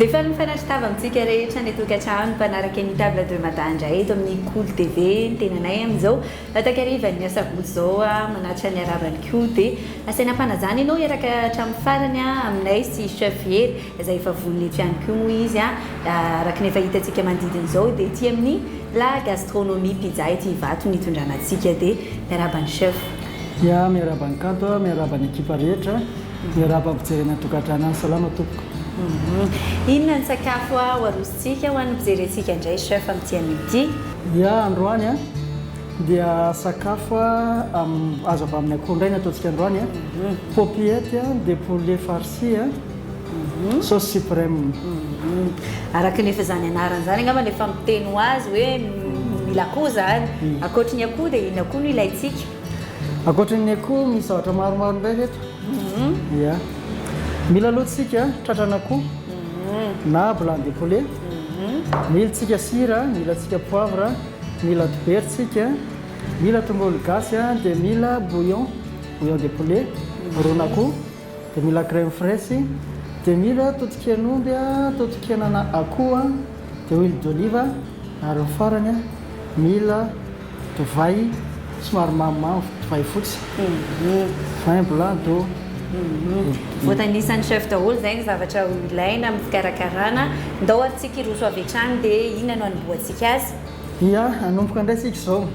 Efa nifanatritava amintsika rehetra ny tokantrano mpanaraka ny table de madandra eto amin'ny Cool TV ny tenanay amin'izao takarivan'ny asabotsy zao manatra ny arabany koa dia asaina mpanazany ianao eraka hatramin'ny farany aminay sy chef Hery izay efa vonona eto ihany koa moa izy araka ny efa hitantsika manodidina izao dia ety amin'ny la gastronomie pizza ety Ivato nitondranantsika dia miarabany chef. Ya miarabany kanto miarabany ekipa rehetra miaraba mpijerena tokantrano salama tompoko. Inona ny sakafo hoarositsika ho an'ny mpijerentsika indray chef amin'ity an'ity? Ya androany dia sakafo azo avy amin'ny akoho indray ny ataontsika androany paupiette de poulet farci sauce suprême. Araka ny efa zany anarany zany angamba ny efa miteny ho azy hoe mila akoho zany akoatry ny akoho dia ino akoho no ilayntsika? Akoatry ny akoho misy zavatra maromaro indray reto. Ya mila lohatsika tratran'akoho na blanc de poulet, mila tsika sira, mila tsika poivre, mila dobertsika, mila tongolo gasy dia mila bouillon de poulet ron'akoho, dia mila crème fraîche, dia mila totoken'omby totokenana akoho dia huile d'olive ary ny farany mila divay somary mamimamy divay fotsy vin blanc d'eau. Voatanisan'ny chef daholo zay ny zavatra ilaina amin'ny fikarakarana ndao antsika hiroso avy hatrany dia inona no hanomboantsika azy? Ya hanomboka indray sika izao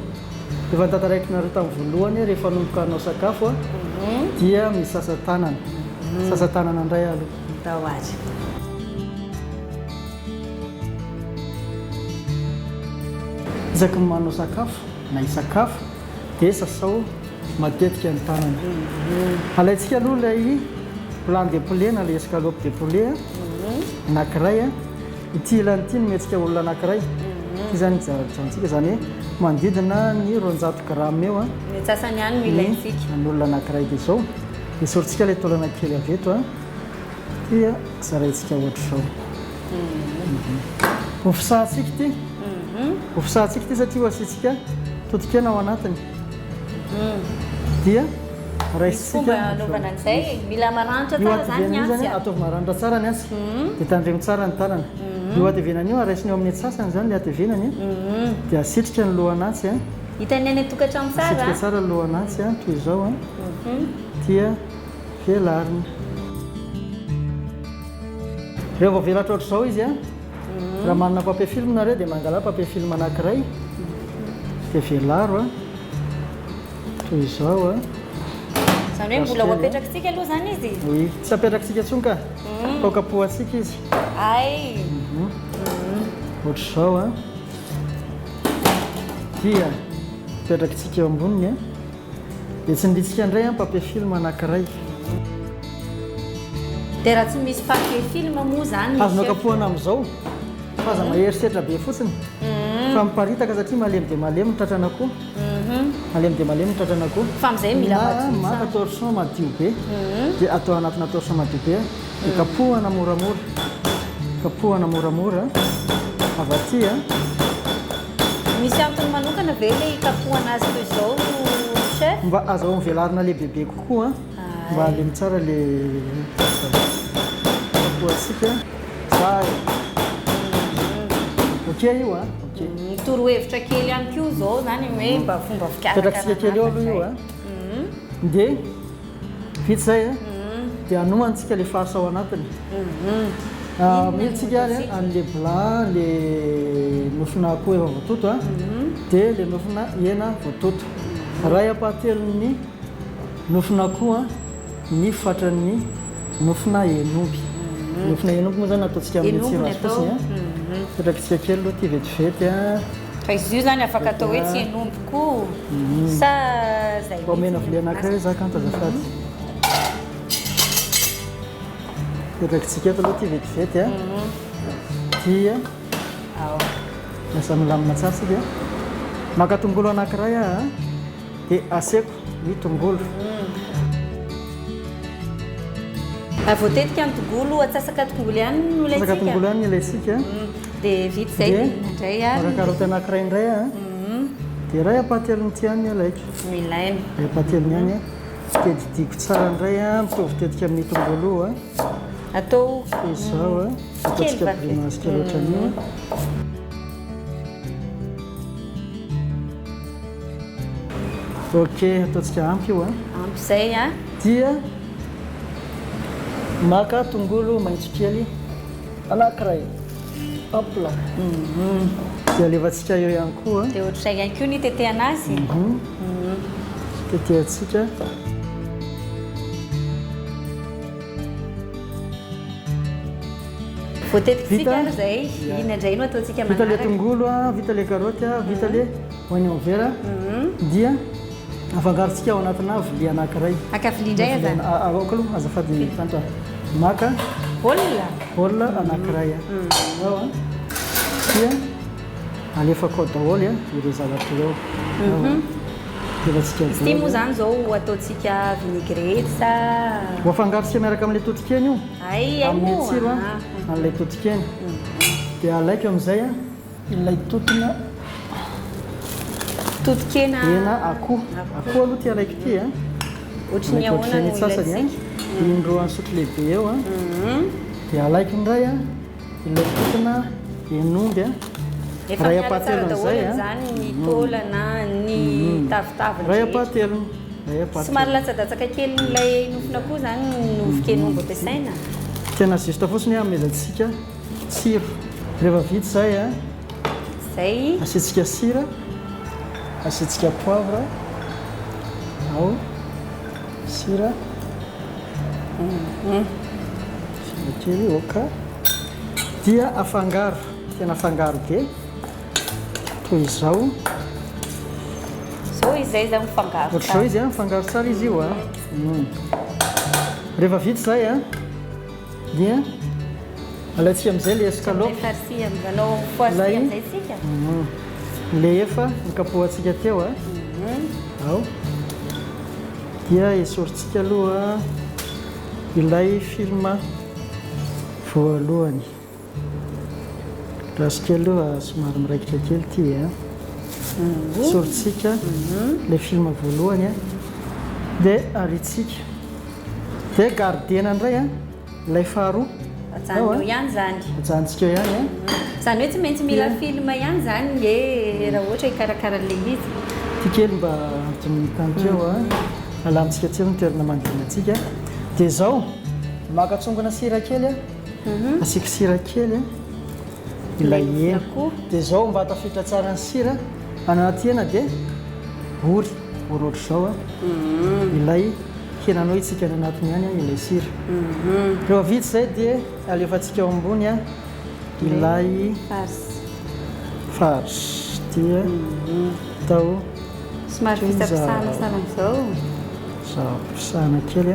efa ntataraikinareo tamin'ny voalohany rehefa hanomboka hanao sakafo dia misasa tanana sasa tanana indray aloha atao azy. Isaky ny manao sakafo na hisakafo dia sasao matetika ny tanana. Alaitsika aloha ilay blanc de poulet na ilay escalope de poulet anankiray ity ilany ity nometsika olona anankiray ity zany jarajantsika zany hoe manodidina ny 200 grammes eo ny sasany ihany no ilayntsika ny olona anankiray dia izao dia soritsika ilay taolana kely avy eto dia zaraintsika ohatra izao. Hofisahantsika ity hofisahantsika ity satria hoasitsika totokena ao anatiny dia fomba anaovana an'izay mila maranitra tsara zany zany ataovy maranitra tsara ny asy dia tandremo tsara ny tanana io atevenany io araisiny eo amin'ny atsasany zany le atevenany dia asitrika ny lohanatsy hitany any tokantrano tsara asitrika tsara ny lohanatsy toy izao dia velarina rehefa velatra ohatra izao izy raha manana papier film nareo dia mangala papier film anankiray dia velaro toy izao zany hoe mbola ho apetrakitsika aloha zany izy? Oui, tsy apetrakitsika tsony ka atao kapohantsika izy ay ohatra izao dia apetrakitsika eo amboniny dia tsy niditsika indray papier film anankiray dia raha tsy misy papier film moa zany azonao kapohana amin'izao fa aza maheritreritra be fotsiny fa miparitaka satria malemy dia malemy ny tratran'akoho malemy dia malemy ny tratran'akoho fa amin'izay mila maka torchon madio be dia atao anatina torchon madio be dia kapohana moramora avy aty misy antony manokana ve ilay kapohana azy toy izao chef? mba azahoa mivelarina le bebe kokoa mba alemy tsara le kapohantsika zay ok io torohevitra kely ihany koa zao zany hoe mba fomba fikarakarana kely eo aloha io dia vita zay dia anomantsika le farsa ao anatiny militsika an'le blanc le nofina akoho efa voatoto dia le nofina hena voatoto raha apahatelon'ny nofina akoho ny fatran'ny nofina henomby nofina henomby moa zany ataontsika amin'ny tsiro azy fotsiny petrakitsika kely aloha ty vetivety fa izy io zany afaka atao hoe tsy henomby koa sa zay omena vile anankiray za kanto azafady petrakitsika eto aloha ty vetivety dia lasa milamina tsara sika maka tongolo anankiray dia aseko ny tongolo voatetika ny tongolo atsasaka tongolo ihany no ilaysika? Tongolo ihany ilaysika dia vita zay indray maka karoty anankiray indray dia ray apahatelony ty ihany alaiko milaina ray apahatelony ihany tedidiko tsara indray mitovy tetika amin'ny tongolo atao izao ataontsika va brimasika loatran'io ok ataontsika ampy io ampy zay a dia maka tongolo maitso kely anankiray hopla dia alevantsika eo ihany koa dia ohatr'izay ihany koa ny tetehana azy tetehantsika voatetikitsika ary zay ina indray no ataontsika vita le manaraka tongolo vita le karoty vita le oignon vert dia afangarontsika ao anatina vilia anankiray akavilia indray azany aoka aloha azafady tantra maka baolina anankiray ao dia alefako ao daholo ireo zavatra ireo evatsika izy ty moa zany zao ataontsika vinaigrette sa hoafangarontsika miaraka amin'ilay totikeny io ay amin'ny tsiro an'ilay totikeny dia alaiko amin'izay ilay totina totokena ena akoho aloha ty alaiko ty ohatrany ahoana no sasany indroa sotro lehibe eo dia alaiko indray ilay totina en'omby ray apahatelon'izay zany ny taolana ny tavitaviny ray apahatelony somary latsadatsaka kely nilay nofona koa zany novoken'omby ampiasaina tena zista fotsiny amelantsika tsiro rehefa vita zay zay asiantsika sira asiantsika poivre ao sira sira kely oka dia afangaro tena afangaro be toy izao zao izay zany mifangaro ohatr'izao izy mifangaro tsara izy io rehefa vita zay dia alaitsika amin'izay le escalope farci amin'izanao foisy amin'izay tsika le efa nikapohantsika teo ao dia esorintsika aloha ilay filma voalohany rasika aloha somary miraikitra kely ty esorintsika le filma voalohany dia aritsika dia gardena indray ilay faharoa ajanonao ihany zany ajanontsika eo ihany zany hoe tsy maintsy mila filma ihany zany e raha ohatra hikarakaran'le izy ty kely mba tamitanitra eo alantsika tselo ny toerana mandinatsika dia zao makatsongona sira kely asiaka sira kely ilay hena dia zao mba hatafitra tsara ny sira anaty hena dia ory ohatr' zao ilay henanao itsika ny anatiny ihany ilay sira rehefa vita zay dia alefantsika ao ambony ilay farce dia atao somary fisapisahana sara amin'izao zao pisahana kely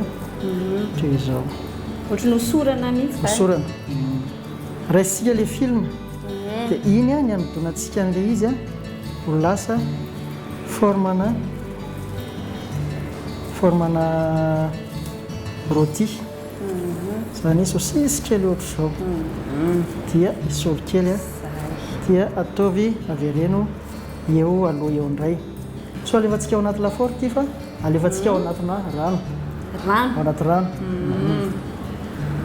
toy izao ohatra nosorana mihitsy nosorana raisitsika le film dia iny ny anodonatsika an'le izy ho lasa formana rôti zany saucisse kely ohatra zao dia esory kely dia ataovy avereno eo aloha eo indray so alefantsika ao anaty lafaoro ty fa alefantsika ao anatina rano ao anaty rano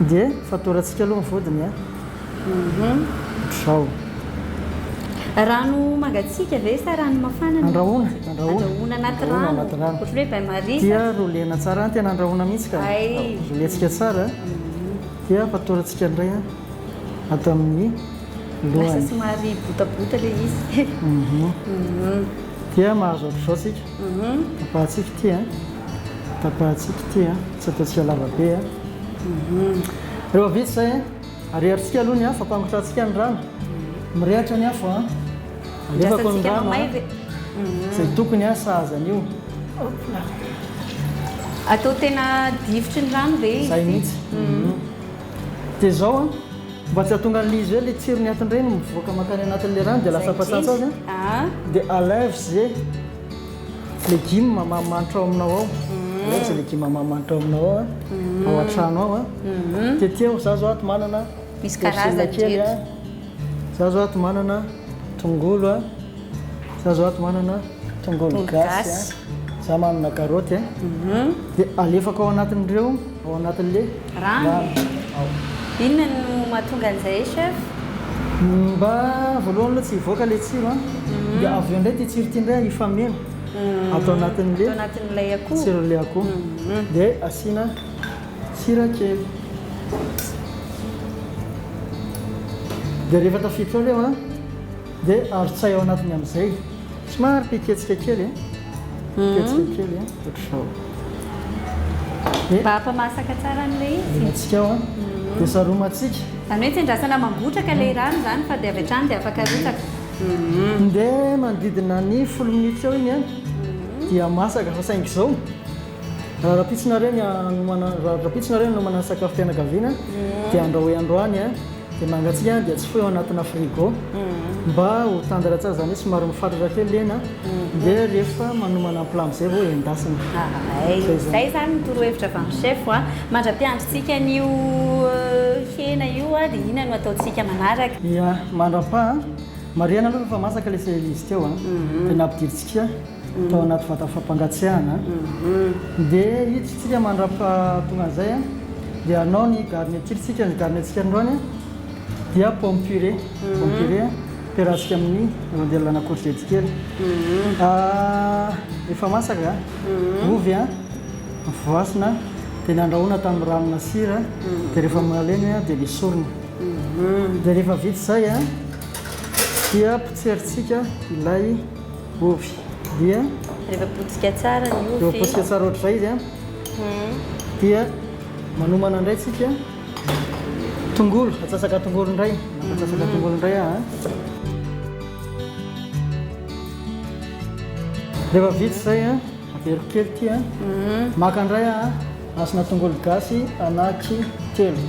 dia fatorantsika aloha mivodiny ohatr'izao rano mangatsika ve sa rano mafana andrahoana anaty rano ohatra hoe bain-marie dia rolena tsara tena andrahoana mihitsy ka rolentsika tsara dia fatorantsika indray atao amin'ny lasa somary botabota le izy dia mahazo ohatr'izao tsika tapahantsika ty tapahantsika ty tsy ataontsika lavabe rehefa vita zay ariaritsika aloha ny fampangotratsika ny rano mirehatra ny afo alefako ny rano zay tokony sahazan'io atao tena difitry ny rano ve zay mihitsy dia zao mba tsy hatonga n'le izy hoe le tsiro ny atin-dreny mivoaka makany anatin'le rano dia lasa pasatsy azy dia alève zay légume mamanitra ao aminao ao alève zay légume mamanitra ao aminao ao an-trano ao dia teo za zao ato manana misy karazana kely za zao ato manana tongolo za zao ato manana tongolo gasy za manana karoty dia alefaka ao anatin'ireo ao anatin'le rano inona no mahatonga an'izay chef mba voalohany aloha tsy hivoaka le tsiro a dia avy eo indray ty tsiro ty indray ifameno atao anatin'ilay akoho tsiron'le akoho dia asiana sira kely dia rehefa tafiditra ao reo a dia arotsay ao anatiny amin'izay somary piketsika kely piketsika kely ohatr'izao mba hampamasaka tsara an'ilay izy atsika ao a dia saromatsika zany hoe tsy andrasana mambotraka ilay rano zany fa dia avy hatrany dia afaka arotsaka dia manodidina ny 10 minitra eo iny a dia masaka fa saingy izao raha rapitsinareo no manana sakafo fianakaviana dia andrahoe androany a dia mangatsika dia tsy foy ao anatina frigo mba ho tandara tsara zany hoe somary mifatratra kely lena dia rehefa manomana plat am'izay vao endasina zay zany mitoro hevitra avy amin'ny chef a mandra-piandritsika n'io hena io a dia inona no ataontsika manaraka ia mandrapa mariana aloha fa masaka le izy teo a dia nampidiritsika atao anaty vata fampangatsiahana dia hiditsika mandrapa tonga an'izay a dia anao ny garnitiritsika ny garnitsika androany dia pomme purée ampiarahantsika amin'ny rondelana courgette kely efa masaka ovy a voasina dia nandrahoana tamin'ny ranona sira dia rehefa malemy a dia lesorina dia rehefa vita izay a dia potseritsika ilay ovy dia rehefa potsika tsara ny ovy rehefa potsika tsara ohatr'izay izy a dia manomana indray tsika tongolo atsasaka tongolo indray atsasaka tongolo indray rehefa vita izay a avero kely ty a maka indray asina tongolo gasy anaky telo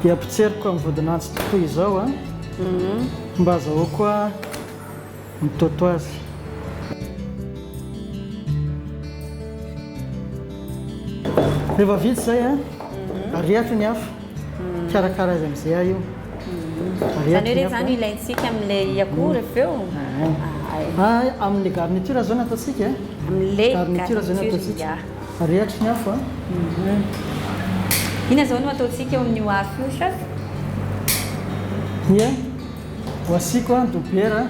dia potseriko amin'ny vodinantsy tokoa izao a mba azahoako a mitoto azy rehefa vita izay a ariatra ny hafa karakara azy amin'izay io zany hoe reny zany ilaintsika amin'ilay akoho rehefa eo amin'ny garniture zao no ataontsika amin'ilay garniture zao no ataontsika ariatra ny hafa ina zao no ataontsika eo amin'ny afo io chef ia ho asiako a dobera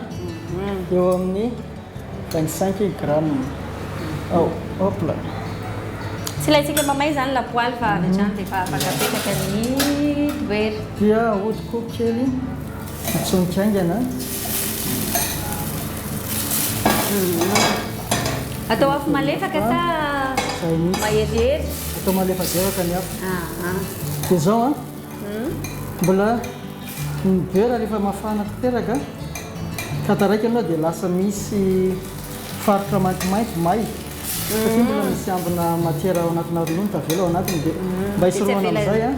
eo amin'ny 25 grammes hopla tsy ilaintsika mamay zany lapoaly fa avy hatrany dia efa afaka apetaka ny dobera dia ahodiko kely mitsonikaingana atao afo malefaka sa maherihery atao malefadevaka ny afo dia zao a mbola mibera rehefa mafana tanteraka ka taraiky anao dia lasa misy faritra maintimainty may satria mbola misy ambina matiera ao anatina ronono tavela ao anatiny dia mba hisoroana amin'izay a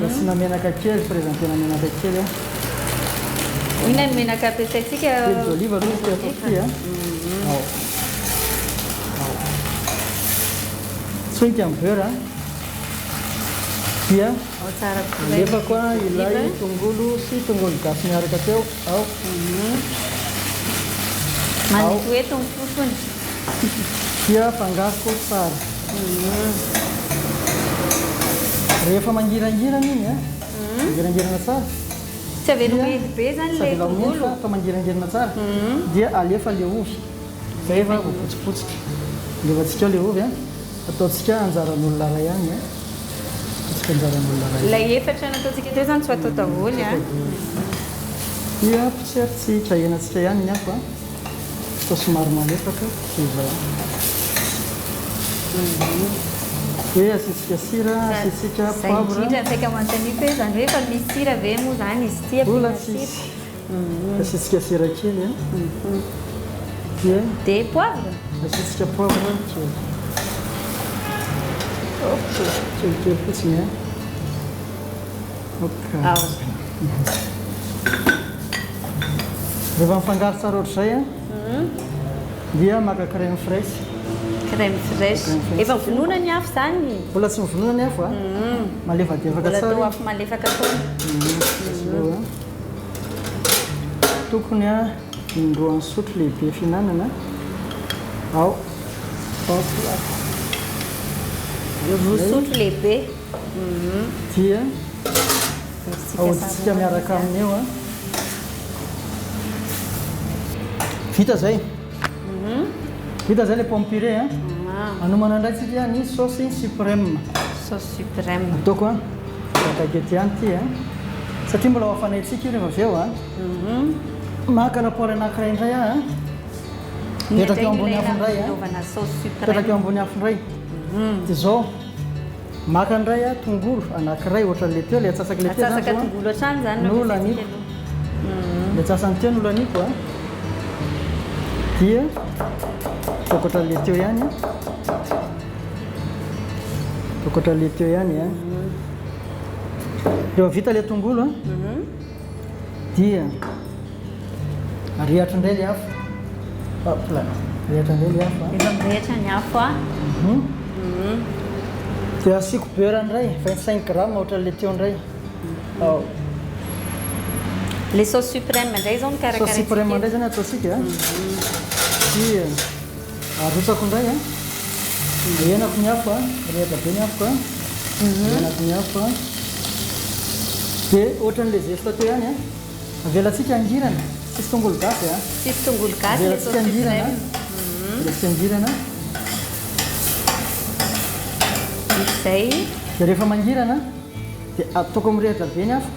asiana menaka kely présentena menaka kely a inona ny menaka ampiasaintsika huile d'olive aloha izy atao ty a tsoika amin'ny beurre dia alefako a ilay tongolo sy tongolo gasy miaraka teo ao manety hoe tony fofony dia fangaroko tsara rehefa mangirangirana iny a mangirangirana tsara tsy avelobe be zany le tongolo fa mangirangirana tsara dia alefa le ovy zay efa vopotsipotsika alefantsika le ovy a ataontsika anjaran'olona ray ihany a ataontsika anjaran'olona ray ilay efatra no ataontsika teo zany tsy atao daholo a dia potseritsika henantsika ihany ny afo a atao somary malefaka izao dia asitsika sira asitsika poivre indrindra saika manontaniako hoe zany hoe efa misy sira ve moa zany izy ty mbola tsisy asitsika sira kely a dia poivre asitsika poivre kely kelikely fotsiny a rehefa mifangaro tsara ohatr'izay a dia maka crème fraîche crème fraîche efa vonoina ny afo zany mbola tsy mivonona ny afo a malefadevaka tsara atao afo malefaka foana tokony a indroan'ny sotro lehibe fihinanana ao vosotro lehibe dia aotsika miaraka amin'io a vita zay le pomme purée a anomana indray tsika ny sauce suprême sauce suprême ataoko a akakety ihany ty a satria mbola hoafanaitsika io rehefa avy eo a maka lapoaly anankiray indray a petraka eo ambony afo indray a petraka eo ambony afo indray dia zao maka indray a tongolo anankiray ohatran'le teo le atsasaky le teo zany zao tongolo hatrany zany no laniko le atsasany teo no laniko a dia ataoko ohatran'le teo ihany a ataoko ohatran'le teo ihany a rehefa vita le tongolo a dia arehatra indray le afo rehatra indray le afo efa mirehatra ny afo a dia asiako beurre indray 25 grammes ohatran'le teo indray ao le sauce suprême indray zao sauce suprême indray zany ataosika dia arotsako indray a enako ny afo a rehatra be ny afo a enako ny afo a dia ohatran'le zesta teo ihany a avelatsika angirana sisy tongolo gasy a sisy tongolo gasy le sauce angirana suprême avelatsika angirana zay dia rehefa mangirana dia ataoko mirehatra be ny afo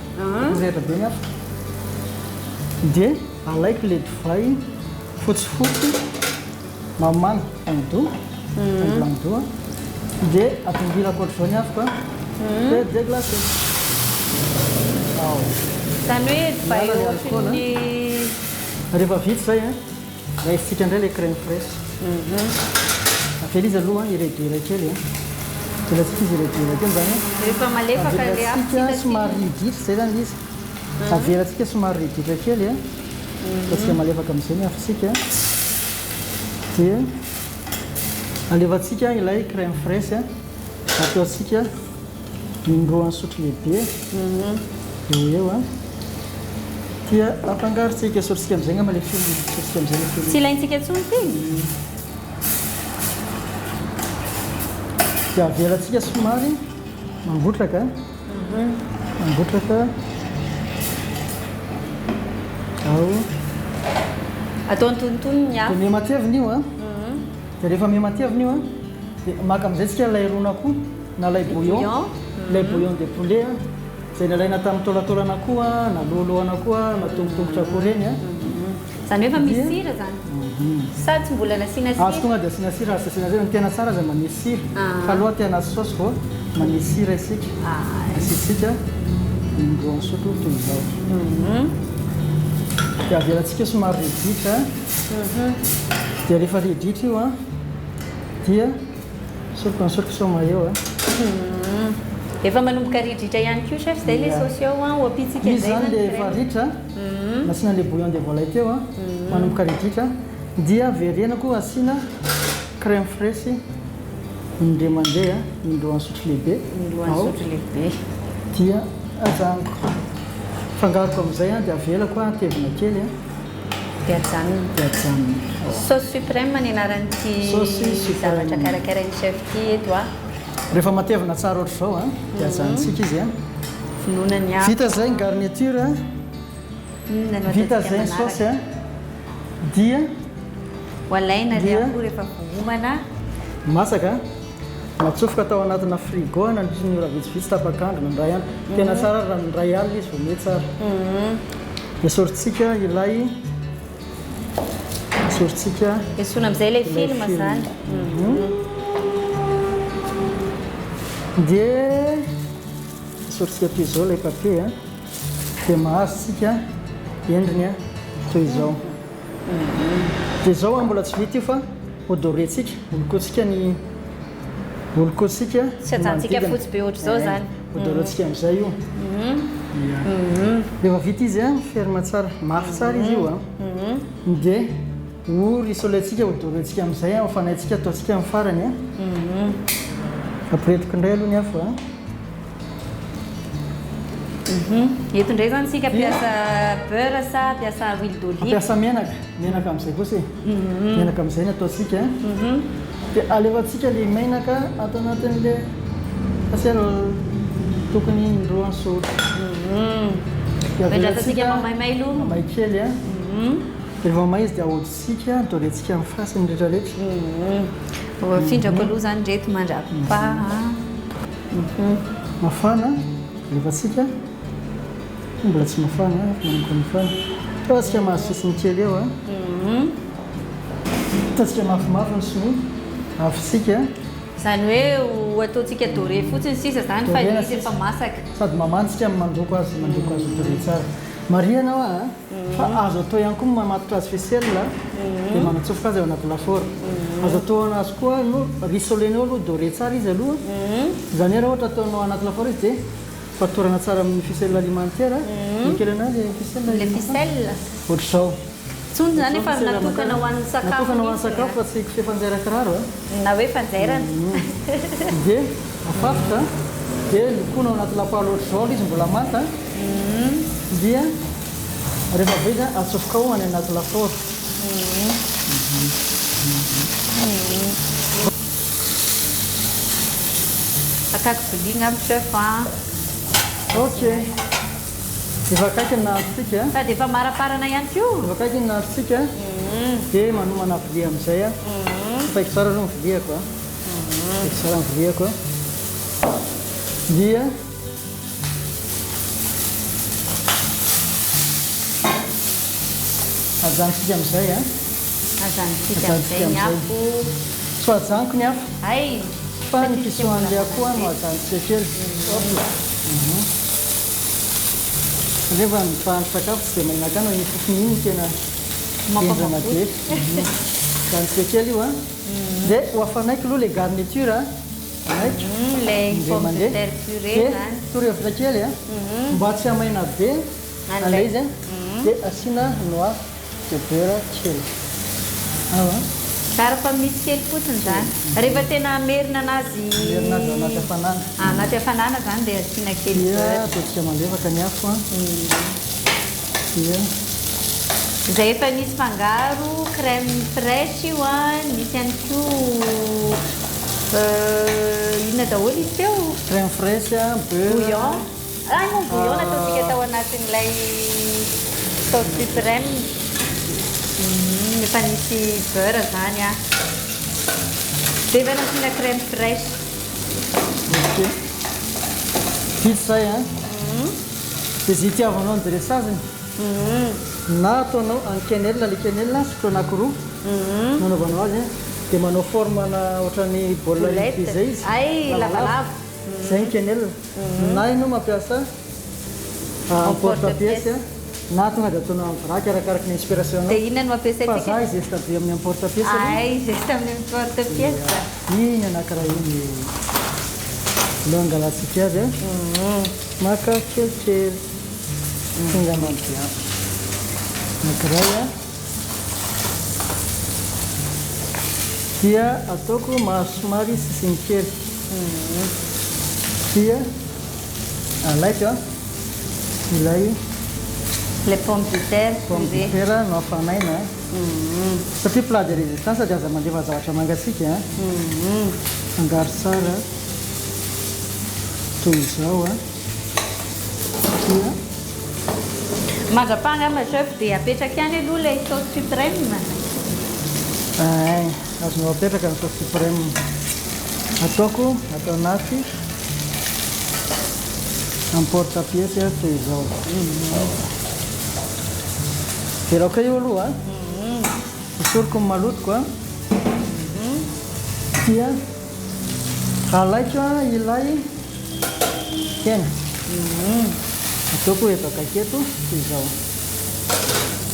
mirehatra be ny afo dia alaiko le divay fotsifotsy mamana angdo angdo dia atongilako ohatr'izao ny afo a dia déglacé ao zany hoe divay ohatrany rehefa vita zay a raisitsika indray le crème fraîche avela izy aloha iredira kely velatsika izy iredira kely zany rehefa malefaka le avelatsika somary riditra zay zany izy avelatsika somary riditra kely a atsika malefaka amin'izay ny afosika dia alevatsika ilay crème fraîche a ataotsika indroany sotro lehibe eo eo a dia ampangarotsika sotrosika amin'izay ngamba le filmy sotrosika amin'izay le filmy tsy ilaintsika tsony ty dia avelatsika somary mangotraka mangotraka ao atao antonontonony ny afo dia mihamatevina io a dia rehefa mihamatevina io a dia maka amin'izay tsika lay ron'akoho na lay bouillon lay bouillon de poulet a zay nalaina tamin'ny taolataolana koa na lolohana koa matombotombotra koa reny a zany hoe efa misy sira zany sady tsy mbola nasiana azo sira tonga dia asiana sira azo asiana zay ny tena tsara zay manisy sira fa aloha tena saosy vao manisy sira isika asitsika indroany sotro toy izao dia avelatsika somary riditra dia rehefa riditra io a dia soroko ny soroko soma eo a efa manomboka ridritra ihany koa chef zay le sauce eo a oapitsika izy zany le efa ritra nasiana le bouillon de volaille teo a manomboka ridritra dia verenako asiana crème fraîche indray mandeha indroany sotro lehibe sotro lehibe dia ajanoko fangaroko amin'izay a dia avelako a tevina kely a dia ajanona dia ajanona sauce suprême ny anaran'ity zavatra karakarainy chef ty eto a rehefa matevina tsara ohatr'izao a dia ajanontsika izy a finoana ny afo vita zay ny garniture a vita zay ny sauce a dia hoalaina le akoho rehefa vohomana masaka matsofoka atao anatina frigo na ny ora vitsivitsy tapakandro na ndray andro tena tsara raha ndray alina izy vao mety tsara dia soritsika ilay soritsika esona amin'izay ilay film zany dia soritsika toy izao ilay papier a dia mahazo tsika endriny a toy izao dia izao a mbola tsy vita io fa odorentsika olokotsika ny olokotsika tsy ajantsika fotsy be ohatr' izao zany odorentsika amin'izay io rehefa vita izy a ferme tsara mafy tsara izy io a dia ory isolentsika odorentsika amin'izay a ofanaitsika ataontsika amin'ny farany a ampiretiko indray aloha ny afo a Eto ndray zany sika piasa beurre sa piasa huile d'olive. Ampiasa menaka amin'izay kosa menaka amin'izay ny ataontsika dia alevantsika le menaka atao anatin'le asiana tokony indroa sotro Vendratantsika mamaimay aloha. mamay kely dia rehefa may izy dia ahodintsika dorentsika amin'ny fasiny rehetrarehetra Findrako aloha zany reto mandrapa. mafana alevantsika mbola tsy mafana manoko mafana ataontsika mahasisiny kely eo ataontsika mafimafy ny sinoa afitsika Zany hoe ataontsika dore fotsiny sisa zany fa izy efa masaka. sady mamantsika mandoko azy dore tsara mariana ao fa azo atao ihany koa mamatotra azy vaisselle dia manatsofoka azy ao anaty lafaoro azo atao anazy koa no risolenao aloha dore tsara izy aloha zany hoe raha ohatra ataonao anaty lafaoro izy dia fatorana tsara amin'ny ficelle alimentaire kely anazy Le ficelle. ohatr'izao Tsony zany efa natokana ho an'ny sakafo. natokana ho an'ny sakafo fa tsy fifanjaira kiraro Na hoe fanjairana. dia afafoka dia lokonao anaty lapoaly ohatr'izao aloha izy mbola manta dia rehefa avy izy atsofoka ao any anaty lafaoro Akako vilia amin'ny chef ok efa akaiky ny nahandrotsika Fa dia efa maraparana ihany koa. efa akaiky ny nahandrotsika dia manomana vilia amin'izay faiko tsara aloha ny viliako faiko tsara ny viliako dia ajanontsika amin'izay Ajanontsika amin'izay ny afo. so ajanoko ny afo Ay. fa ny kisoan'le akoho no ajanontsika kely rehefa mipahandro sakafo tsy dia mahinaka no ny fofony iny tena endrana be ajanontsika kely io dia ho afanaiky aloha le garniture anaiky Le pomme de terre purée zany. torohevitra kely mba tsy hamaina be alay izy dia asiana noix de beurre kely Tsara fa misy kely fotsiny zany. Rehefa tena merina anazy erinazy anaty hafanana anaty hafanana zany dia asiana kely dia beurre. ataontsika malefaka ny afo dia Izay efa misy fangaro crème fraîche io misy ihany koa inona daholo izy teo? crème fraîche beurre Bouillon. Moa bouillon nataontsika tao anatin'ilay sauce suprême. Efa misy beurre zany dia efa nasiana crème fraîche. ok vita zay dia zay itiavanao ny dressage na ataonao en quenelle le quenelle sotro anankiroa nanaovanao azy dia manao formana ohatran'ny baolina lehibe zay izy Ay, lavalava. zay ny quenelle na ianao mampiasa emporte-pièce na tonga dia ataonao amin'ny vraky arakaraka ny inspiration Dia inona no fa ampiasaitsika? za izy esta be amin'ny emporte-pièce Ay, zesta amin'ny porte-pièce. iny anankiray iny aloha angalatsika azy maka kelikely tonga mandia anankiray dia ataoko mahasomary sisiny kely dia alaiko ilay Les pommes de terre pomme de purée. terre no hafanaina satria plat de résistance dia aza mandefa zavatra mangatsika angaro tsara toy izao dia Mandrapanga ma chef dia apetraka ihany aloha ilay sauce suprême. ay azonao apetraka ny sauce suprême ataoko atao anaty emporte-pièce toy izao dia laoka io aloha esoriko ny malotoko dia alaiko ilay hena ataoko efaka aketo toy izao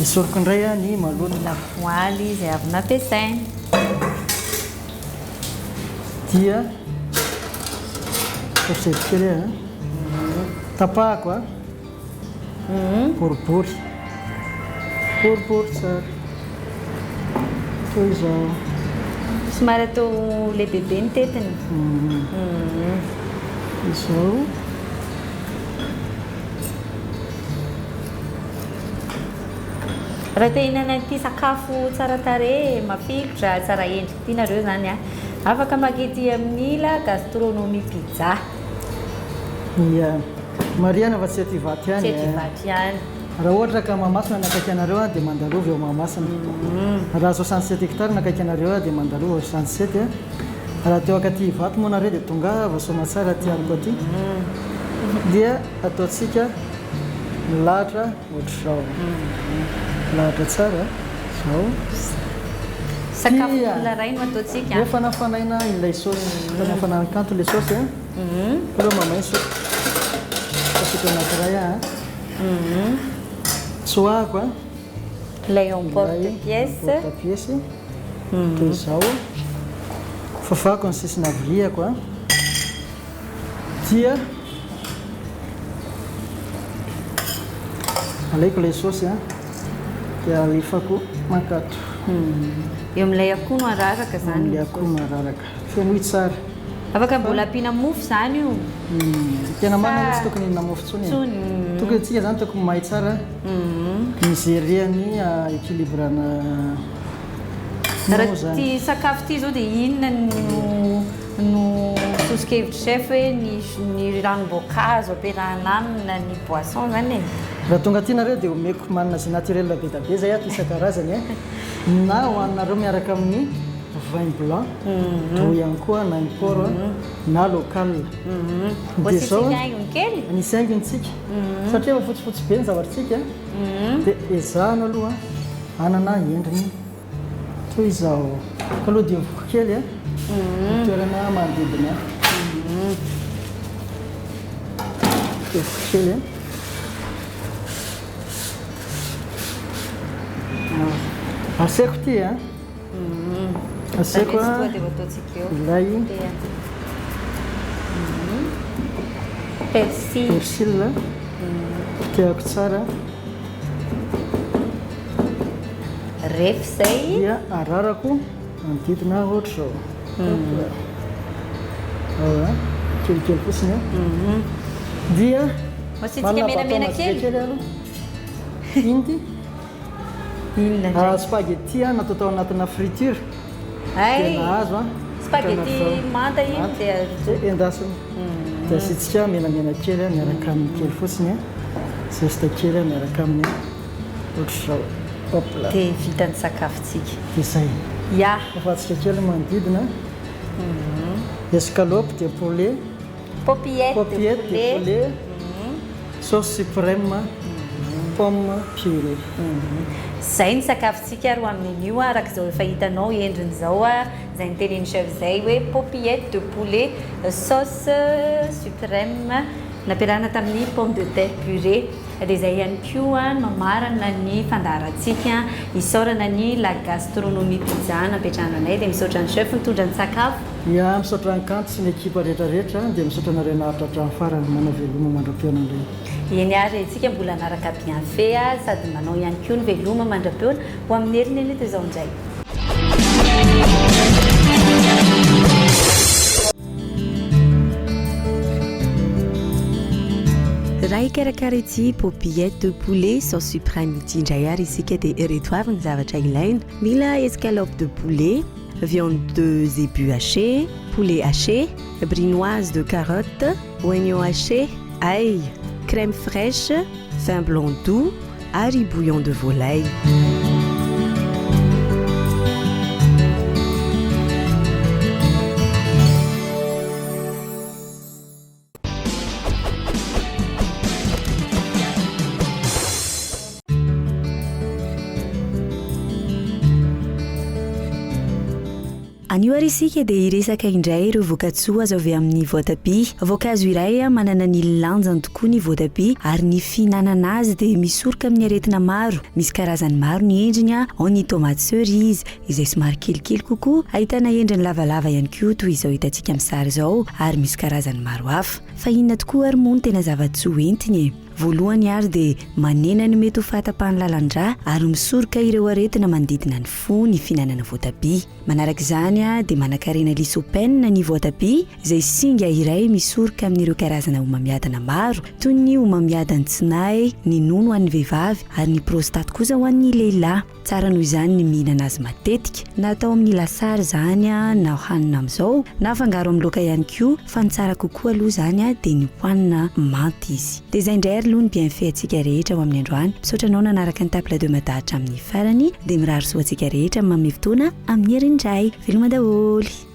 esoriko indray ny maloto Lapoaly izay avy nampiasaina. dia forsety kely tapahako boribory tsara toy izao Somary atao lehibehibe ny tetiny. izao raha tehinana ity sakafo tsara tare mafilotra tsara endrika ity nareo zany a afaka makety amin'ny la gastronomie pizza ia mariana fa tsy aty vaty tsy ihany ety vaty ihany raha ohatra ka mahamasina nakaiky anareo a dia mandalovy eo mahamasina raha 67 hectare nakaiky anareo a dia mandalovy 67 a raha teo akaty vaty moa nareo dia tonga va soma tsara tianiko aty dia ataontsika milahatra ohatr'izao lahatra tsara zao sakafo olona ray no ataontsika efa nafanaina ilay saosy fanafanakanto ilay saosy a aloha mamaiso asika anankiray a tsoahako a lay emporte pièce toy izao fafako ny sisina avriako a dia alaiko ilay saosy a dia alefako makato eo amin'ilay akoho no araraka zany ilay akoho mararaka fenoy tsara afaka mbola ampiana mofo zany io tena manana tsy tokony inona mofo tsony tokony tsika zany tokony mahay tsara mizeriany équilibrana raha ty sakafo ty zao dia inona no tosikevitry chef hoe ny ranom-boankazo ampiarahana amina ny boisson zany e raha tonga ty nareo dia omeko manana zay naturel be da be zay ato isan-karazany e na hoaninareo miaraka amin'ny vin blanc to ihany koa na import na local dia zao nisy haingontsika satria efa fotsifotsy be ny zavatritsika dia ezahana aloha anana endriny toy izao ka aloha dia mivoko kely a toerana manodidina dia voko kely a aseko ty a aseko a ilay persil tiako tsara refy zay dia ararako manodidina ohatra zao ao a kelikely fotsiny a dia masitsika menamena kely aloha iny ty inona spaghetti a natao tao anatina friture ay nahazo a spaghetti manta iny dia endasina dia asitsika menamena kely a miaraka amin'ny kely fotsiny a zesta kely a miaraka amin'ny ohatra zao hopla dia vitany sakafotsika dia zay ya afatsika kely manodidina escalope de poulet popillette de poulet sauce suprême pomme purée zay ny sakafotsika roa amin'io araka izao efa hitanao endriny zao a zay ny teneny chef zay hoe popillette de poulet sauce suprême nampiarahana tamin'ny pomme de terre purée dia zay ihany koa mamarana ny fandaharantsika isaorana ny la gastronomie pizza napetrahananay dia misaotra ny chef mitondra ny sakafo ia misaotra ny kanto sy ny ekipa rehetrarehetra dia misaotra nareo naharitra hatramin'ny farany manao veloma mandram-peona indray eny ary antsika mbola anaraka bienfait a sady manao ihany koa ny veloma mandram-peona ho amin'ny herineny toy izao indray raha ikarakara ity popillette de poulet sauce suprême ity indray ary isika dia reto avy ny zavatra ilaina mila escalope de poulet viande de zébu haché poulet haché brinoise de carotte oignon haché ail crème fraîche vin blanc doux ary bouillon de volaille anio ary isika dia iresaka indray ireo voka-tsoa azo avy amin'ny voatabia voankazo iray manana ny lanjany tokoa ny voatabia ary ny fihinanana azy dia misoroka amin'ny aretina maro misy karazany maro ny endriny ao ny tomate cerise izay somary kelikely kokoa ahitana endriny lavalava ihany koa toy izao hitantsika amin'ny sary izao ary misy karazany maro hafa fa inona tokoa ary moa no tena zava-tsoa entiny voalohany ary dia manena ny mety ho fatapahany lalandra ary misoroka ireo aretina manodidina ny fo ny fihinanana voatabia. Manaraka izany dia manakarena lycopène ny voatabia izay singa iray misoroka amin'ireo karazana homamiadana maro toy ny homamiadan'ny tsinahy, ny nono ho an'ny vehivavy ary ny prostate kosa ho an'ny lehilahy. Tsara noho izany ny mihinana azy matetika na atao amin'ny lasary izany na hanina amin'izao na afangaro amin'ny laoka ihany koa, fa ny tsara kokoa aloha izany dia ny hohanina manta izy. Dia izay indray ary aloha ny bienfait antsika rehetra ho amin'ny androany. Misaotra anao nanaraka ny table de madatra amin'ny farany dia mirary soa antsika rehetra amin'ny fotoana amin'ny herinindray. Veloma daholo.